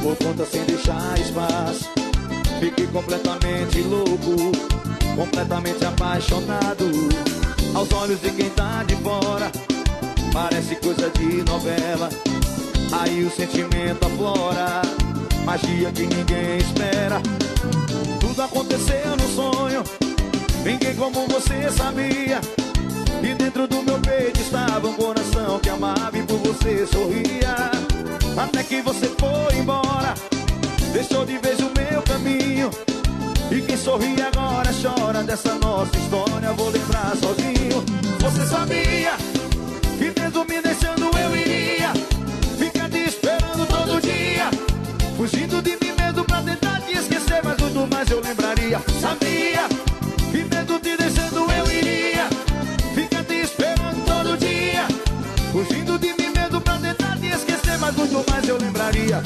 tomou conta sem deixar espaço. Fiquei completamente louco, completamente apaixonado. Aos olhos de quem tá de fora, parece coisa de novela. Aí o sentimento aflora, magia que ninguém espera. Tudo aconteceu no sonho, ninguém como você sabia. E dentro do meu peito estava um coração que amava e por você sorria. Até que você foi embora, deixou de vez o meu caminho. E quem sorri agora chora dessa nossa história. Vou lembrar sozinho. Você sabia que mesmo me deixando eu iria ficar te esperando todo dia, fugindo de mim mesmo pra tentar te esquecer, mas muito mais eu lembraria. Sabia que mesmo te deixando eu iria ficar te esperando todo dia, fugindo de mim mesmo pra tentar te esquecer, mas muito mais eu lembraria.